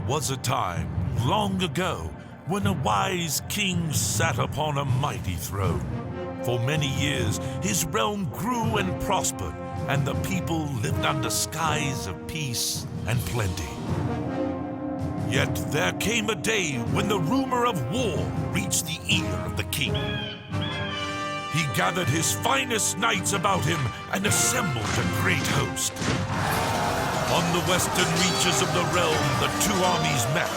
was a time, long ago, when a wise king sat upon a mighty throne. For many years, his realm grew and prospered, and the people lived under skies of peace and plenty. Yet there came a day when the rumor of war reached the ear of the king. He gathered his finest knights about him and assembled a great host. On the western reaches of the realm, the two armies met.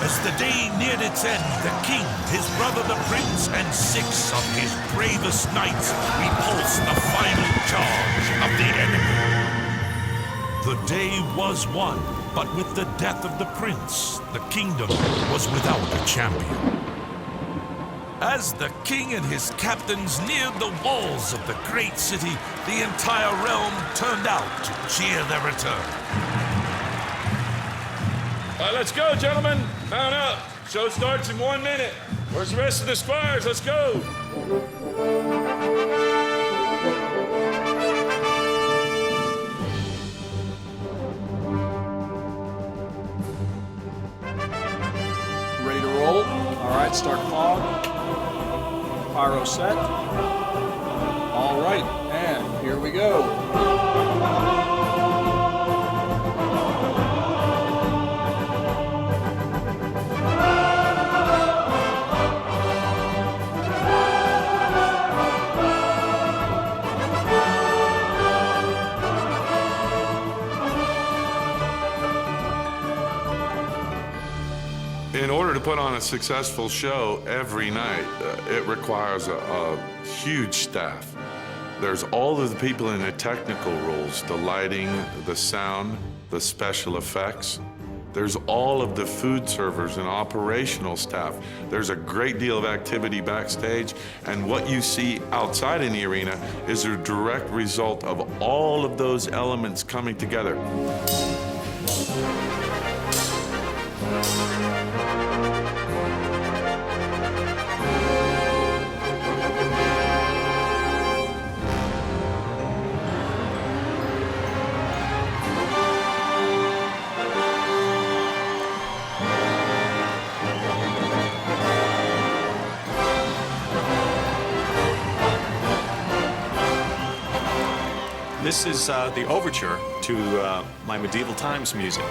As the day neared its end, the king, his brother the prince, and 6 of his bravest knights repulsed the final charge of the enemy. The day was won, but with the death of the prince, the kingdom was without a champion. As the king and his captains neared the walls of the great city, the entire realm turned out to cheer their return. All right, let's go, gentlemen. Mount up. Show starts in 1 minute. Where's the rest of the squires? Let's go. Ready to roll? All right, start fog. Pyro set. All right, and here we go. In order to put on a successful show every night, it requires a huge staff. There's all of the people in the technical roles, the lighting, the sound, the special effects. There's all of the food servers and operational staff. There's a great deal of activity backstage, and what you see outside in the arena is a direct result of all of those elements coming together. This is the overture to my Medieval Times music.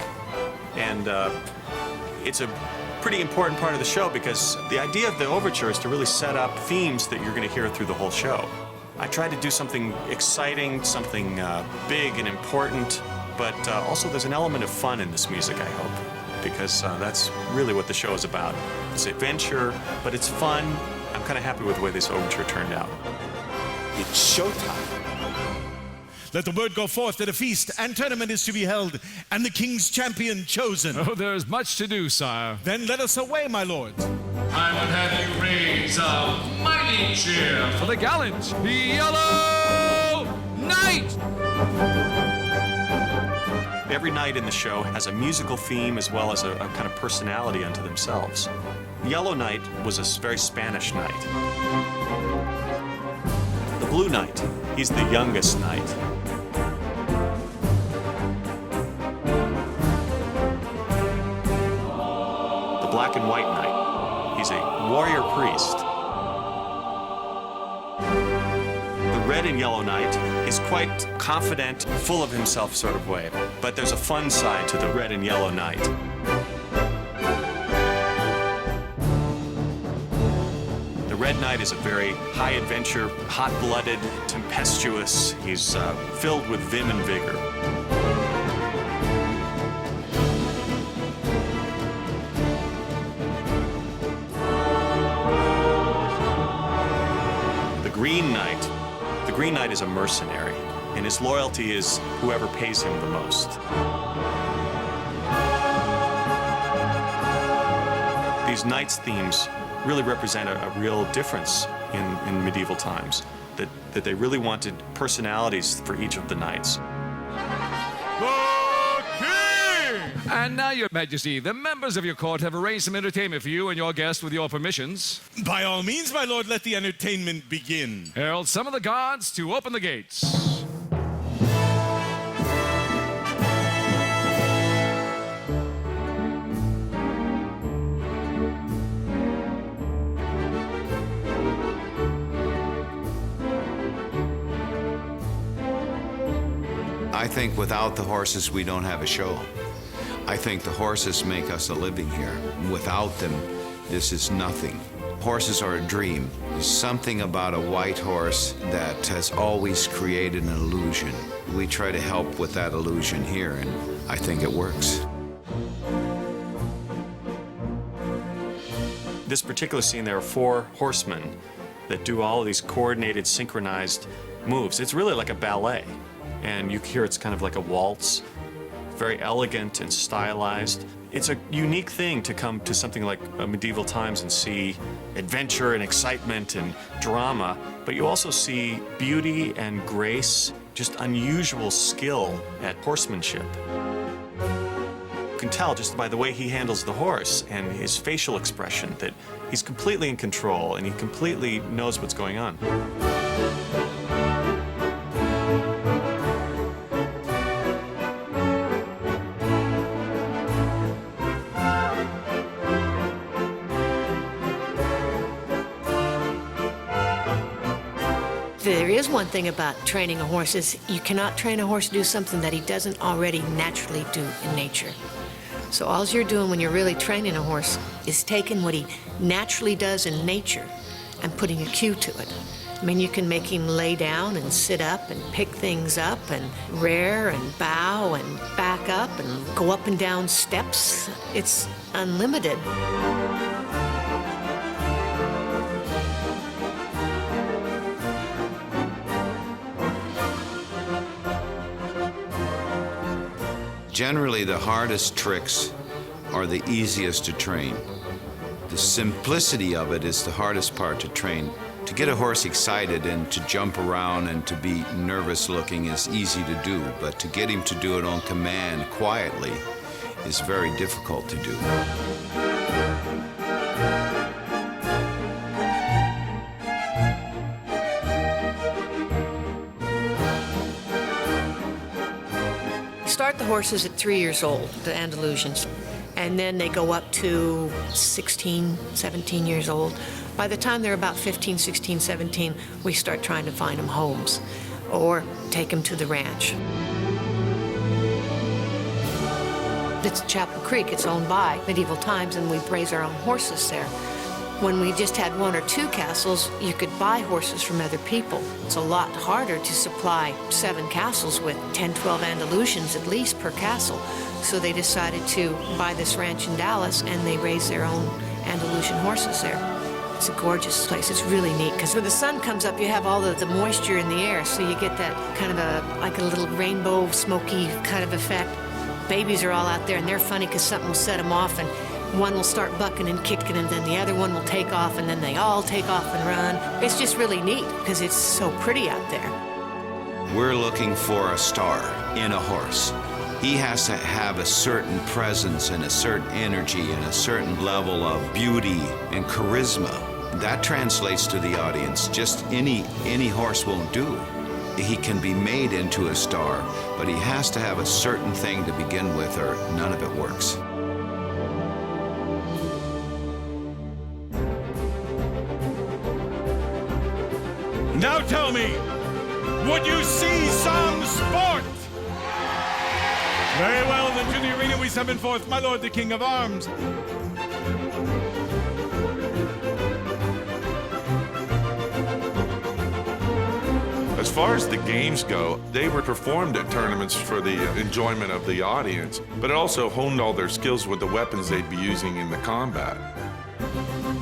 And it's a pretty important part of the show because the idea of the overture is to really set up themes that you're going to hear through the whole show. I tried to do something exciting, something big and important, but also there's an element of fun in this music, I hope, because that's really what the show is about. It's adventure, but it's fun. I'm kind of happy with the way this overture turned out. It's showtime. Let the word go forth that a feast and tournament is to be held, and the king's champion chosen. Oh, there is much to do, sire. Then let us away, my lords. I would have you raise a mighty cheer For the gallant Yellow Knight! Every night in the show has a musical theme as well as a kind of personality unto themselves. Yellow Knight was a very Spanish knight. The Blue Knight, he's the youngest knight. The Black and White Knight, he's a warrior priest. The Red and Yellow Knight is quite confident, full of himself sort of way, but there's a fun side to the Red and Yellow Knight. The Red Knight is a very high adventure, hot-blooded, tempestuous. He's filled with vim and vigor. The Green Knight is a mercenary, and his loyalty is whoever pays him the most. These knights' themes really represent a real difference in medieval times, that they really wanted personalities for each of the knights. And now, Your Majesty, the members of your court have arranged some entertainment for you and your guests with your permissions. By all means, my lord, let the entertainment begin. Herald, some of the guards to open the gates. I think without the horses, we don't have a show. I think the horses make us a living here. Without them, this is nothing. Horses are a dream. There's something about a white horse that has always created an illusion. We try to help with that illusion here, and I think it works. This particular scene, there are 4 horsemen that do all of these coordinated, synchronized moves. It's really like a ballet, and you hear it's kind of like a waltz, very elegant and stylized. It's a unique thing to come to something like Medieval Times and see adventure and excitement and drama, but you also see beauty and grace, just unusual skill at horsemanship. You can tell just by the way he handles the horse and his facial expression that he's completely in control and he completely knows what's going on. There is one thing about training a horse is you cannot train a horse to do something that he doesn't already naturally do in nature. So all you're doing when you're really training a horse is taking what he naturally does in nature and putting a cue to it. I mean, you can make him lay down and sit up and pick things up and rear and bow and back up and go up and down steps. It's unlimited. Generally, the hardest tricks are the easiest to train. The simplicity of it is the hardest part to train. To get a horse excited and to jump around and to be nervous looking is easy to do, but to get him to do it on command quietly is very difficult to do. Start the horses at 3 years old, the Andalusians, and then they go up to 16, 17 years old. By the time they're about 15, 16, 17, we start trying to find them homes or take them to the ranch. It's Chapel Creek. It's owned by Medieval Times, and we raise our own horses there. When we just had 1 or 2 castles, you could buy horses from other people. It's a lot harder to supply 7 castles with 10, 12 Andalusians at least per castle. So they decided to buy this ranch in Dallas, and they raise their own Andalusian horses there. It's a gorgeous place. It's really neat because when the sun comes up, you have all the moisture in the air, so you get that kind of like a little rainbow, smoky kind of effect. Babies are all out there, and they're funny because something will set them off, and one will start bucking and kicking, and then the other one will take off, and then they all take off and run. It's just really neat because it's so pretty out there. We're looking for a star in a horse. He has to have a certain presence and a certain energy and a certain level of beauty and charisma. That translates to the audience. Just any horse won't do. He can be made into a star, but he has to have a certain thing to begin with, or none of it works. Now tell me, would you see some sport? Very well, then to the arena we summon forth my lord the King of Arms. As far as the games go, they were performed at tournaments for the enjoyment of the audience, but it also honed all their skills with the weapons they'd be using in the combat.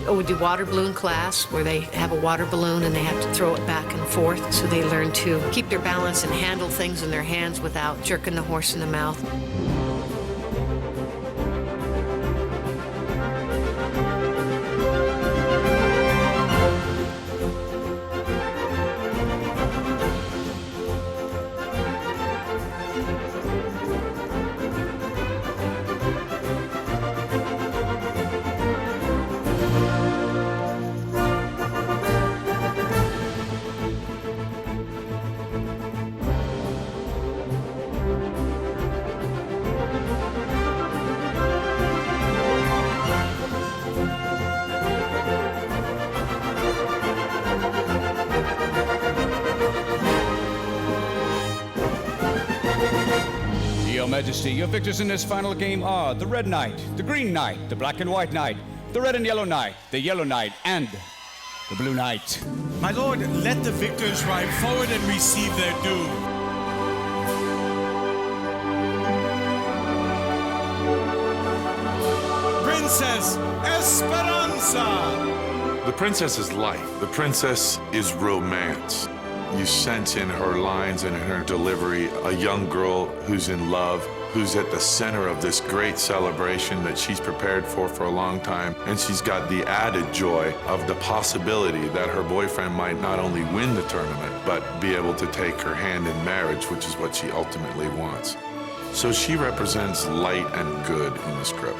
We do water balloon class where they have a water balloon and they have to throw it back and forth, so they learn to keep their balance and handle things in their hands without jerking the horse in the mouth. Your Majesty, your victors in this final game are the Red Knight, the Green Knight, the Black and White Knight, the Red and Yellow Knight, the Yellow Knight, and the Blue Knight. My lord, let the victors ride forward and receive their due. Princess Esperanza! The princess is life. The princess is romance. You sense in her lines and in her delivery a young girl who's in love, who's at the center of this great celebration that she's prepared for a long time. And she's got the added joy of the possibility that her boyfriend might not only win the tournament, but be able to take her hand in marriage, which is what she ultimately wants. So she represents light and good in the script.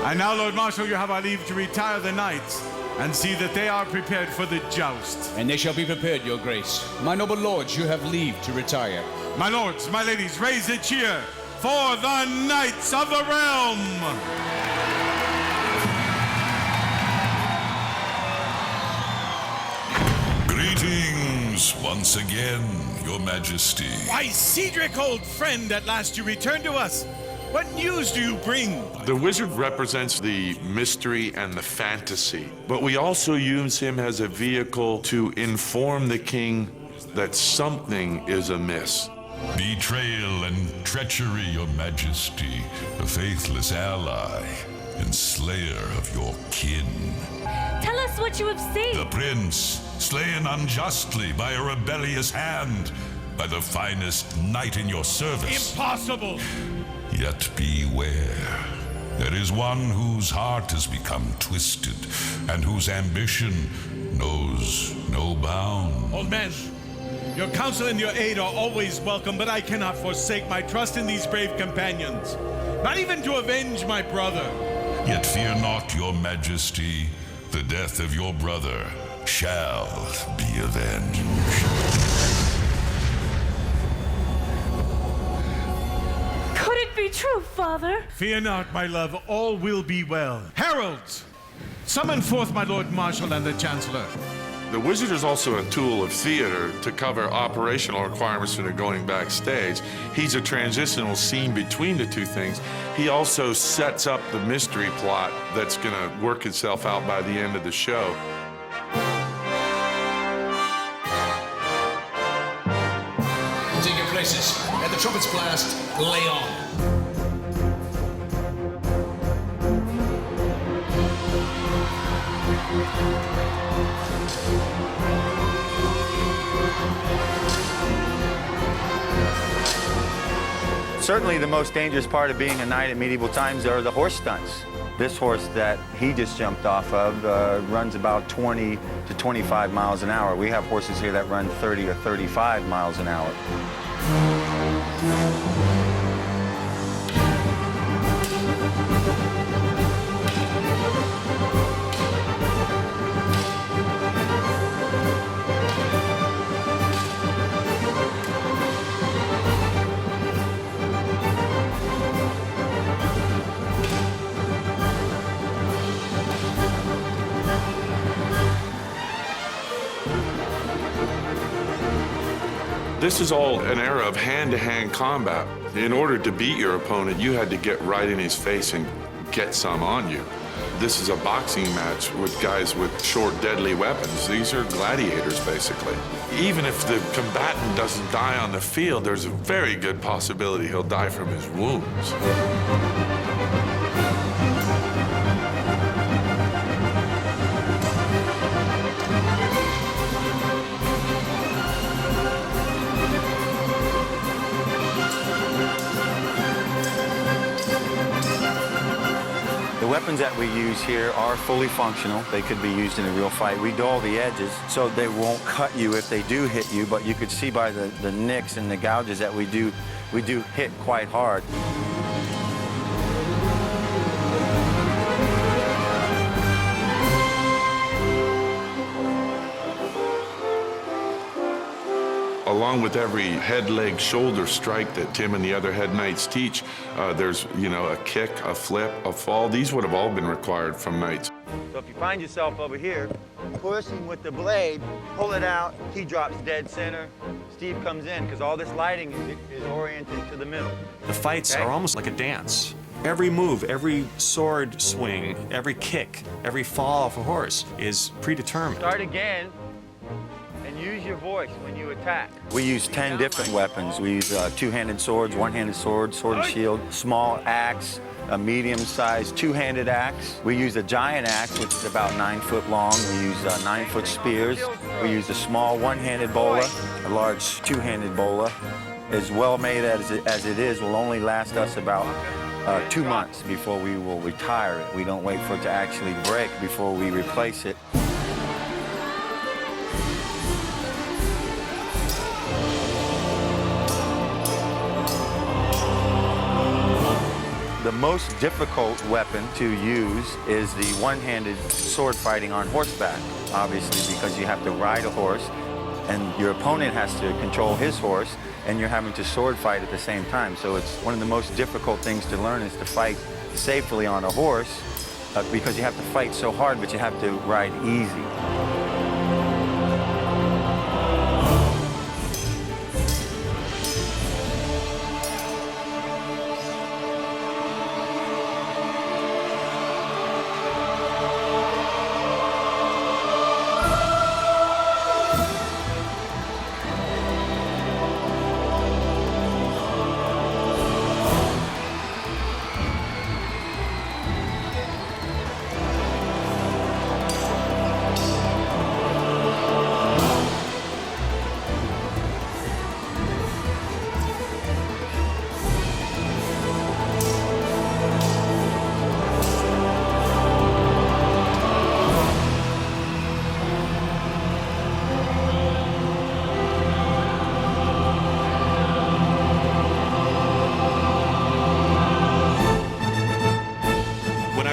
And now, Lord Marshal, you have our leave to retire the knights and see that they are prepared for the joust. And they shall be prepared, your grace. My noble lords, you have leave to retire. My lords, my ladies, raise a cheer for the Knights of the Realm! Greetings once again, Your Majesty. Why, Cedric, old friend, at last you return to us. What news do you bring? The wizard represents the mystery and the fantasy, but we also use him as a vehicle to inform the king that something is amiss. Betrayal and treachery, Your Majesty, a faithless ally and slayer of your kin. Tell us what you have seen. The prince, slain unjustly by a rebellious hand, by the finest knight in your service. Impossible! Yet beware. There is one whose heart has become twisted, and whose ambition knows no bound. Old man, your counsel and your aid are always welcome, but I cannot forsake my trust in these brave companions, not even to avenge my brother. Yet fear not, Your Majesty. The death of your brother shall be avenged. Could it be true, Father? Fear not, my love, all will be well. Heralds, summon forth my Lord Marshal and the Chancellor. The wizard is also a tool of theater to cover operational requirements when they're going backstage. He's a transitional scene between the two things. He also sets up the mystery plot that's going to work itself out by the end of the show. Take your places. At the trumpet's blast, lay on. Certainly the most dangerous part of being a knight at medieval times are the horse stunts. This horse that he just jumped off of runs about 20 to 25 miles an hour. We have horses here that run 30 or 35 miles an hour. This is all an era of hand-to-hand combat. In order to beat your opponent, you had to get right in his face and get some on you. This is a boxing match with guys with short, deadly weapons. These are gladiators, basically. Even if the combatant doesn't die on the field, there's a very good possibility he'll die from his wounds. The weapons that we use here are fully functional. They could be used in a real fight. We dull the edges so they won't cut you if they do hit you, but you could see by the nicks and the gouges that we do hit quite hard. Along with every head, leg, shoulder strike that Tim and the other head knights teach, there's, a kick, a flip, a fall. These would have all been required from knights. So if you find yourself over here, pushing with the blade, pull it out, he drops dead center, Steve comes in, because all this lighting is oriented to the middle. The fights are almost like a dance. Every move, every sword swing, every kick, every fall off a horse is predetermined. Start again and use your voice when you attack. We use 10 different weapons. We use two-handed swords, one-handed sword, sword and shield, small axe, a medium-sized two-handed axe. We use a giant axe, which is about 9 foot long. We use 9-foot spears. We use a small one-handed bola, a large two-handed bola. As well made as it is, will only last us about 2 months before we will retire it. We don't wait for it to actually break before we replace it. The most difficult weapon to use is the one-handed sword fighting on horseback, obviously, because you have to ride a horse and your opponent has to control his horse and you're having to sword fight at the same time. So it's one of the most difficult things to learn is to fight safely on a horse because you have to fight so hard, but you have to ride easy.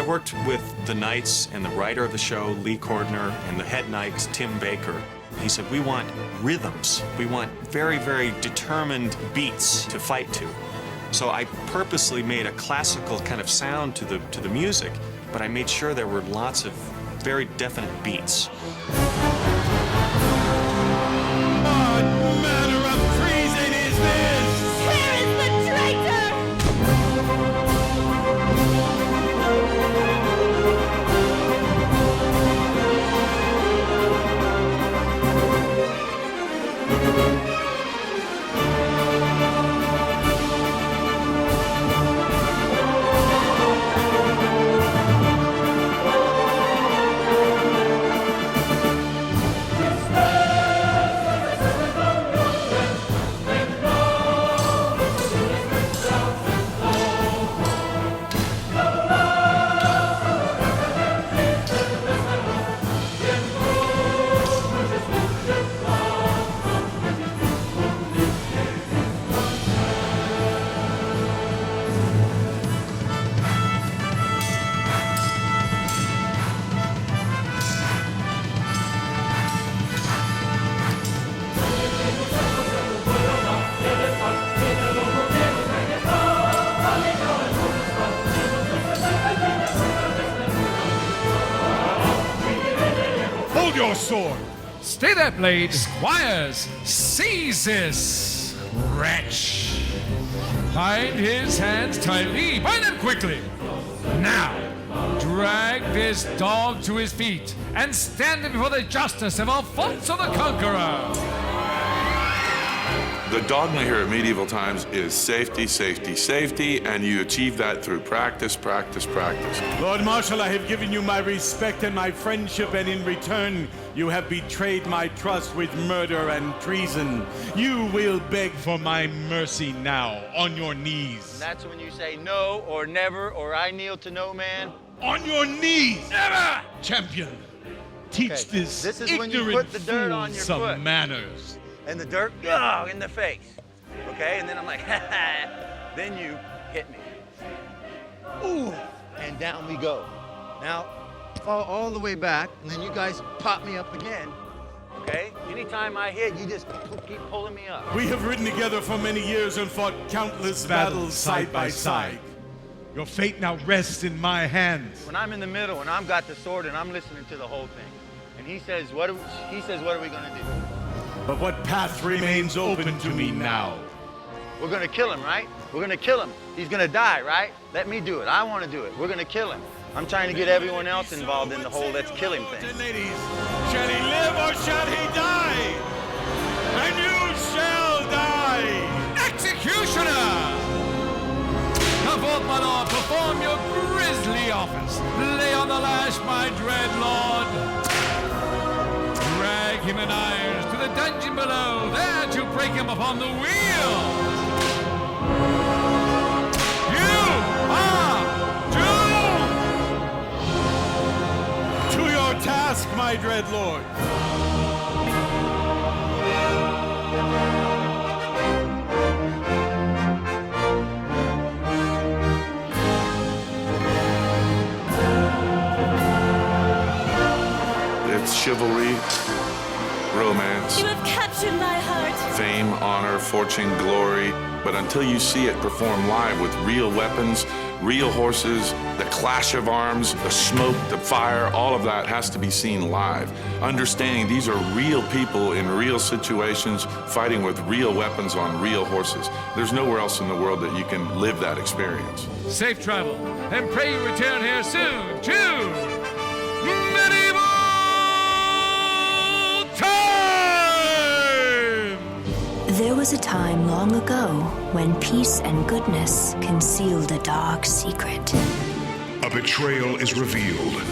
Worked with the Knights and the writer of the show, Lee Cordner, and the head Knights, Tim Baker. He said, we want rhythms. We want very, very determined beats to fight to. So I purposely made a classical kind of sound to the music, but I made sure there were lots of very definite beats. What manner of treason is this? Where is the traitor? Your sword. Stay there, Blade. Squires, seize this wretch. Bind his hands tightly. Bind them quickly. Now, drag this dog to his feet and stand him before the justice of Alfonso the Conqueror. The dogma here at Medieval Times is safety, safety, safety, and you achieve that through practice, practice, practice. Lord Marshal, I have given you my respect and my friendship, and in return, you have betrayed my trust with murder and treason. You will beg for my mercy now, on your knees. And that's when you say no or never or I kneel to no man. On your knees! Never! Champion, teach this is ignorant when you put the dirt on your some foot. manners. And the dirt, in the face. Okay, and then I'm like, then you hit me. Ooh, and down we go. Now, fall all the way back, and then you guys pop me up again. Okay? Anytime I hit, you just keep pulling me up. We have ridden together for many years and fought countless battles side by side. Your fate now rests in my hands. When I'm in the middle and I've got the sword and I'm listening to the whole thing, and he says, what are we gonna do? But what path remains open to me now? We're gonna kill him, right? We're gonna kill him. He's gonna die, right? Let me do it. I wanna do it. We're gonna kill him. I'm trying to get everyone else involved in the whole let's kill him thing. Ladies, shall he live or shall he die? And you shall die! Executioner! Come forth, my lord, perform your grisly office. Lay on the lash, my dread lord. Drag him in irons to the dungeon below, there to break him upon the wheel. You are doomed! To your task, my dread lord. It's chivalry, romance, You have captured my heart. fame, honor, fortune, glory. But until you see it performed live with real weapons, real horses, the clash of arms, the smoke, the fire, all of that has to be seen live. Understanding these are real people in real situations fighting with real weapons on real horses. There's nowhere else in the world that you can live that experience. Safe travel, and pray you return here soon to Medieval Time! There was a time long ago when peace and goodness concealed a dark secret. A betrayal is revealed.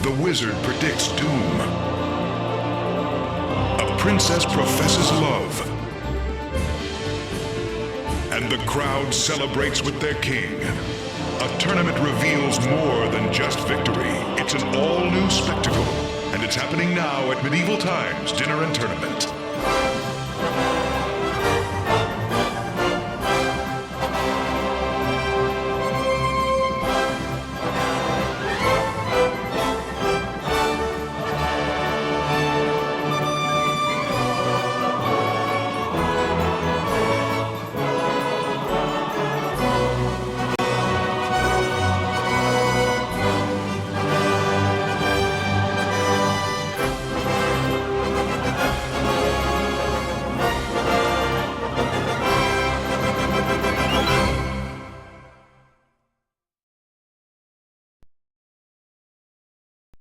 The wizard predicts doom. A princess professes love. And the crowd celebrates with their king. A tournament reveals more than just victory. It's an all-new spectacle. And it's happening now at Medieval Times Dinner and Tournament.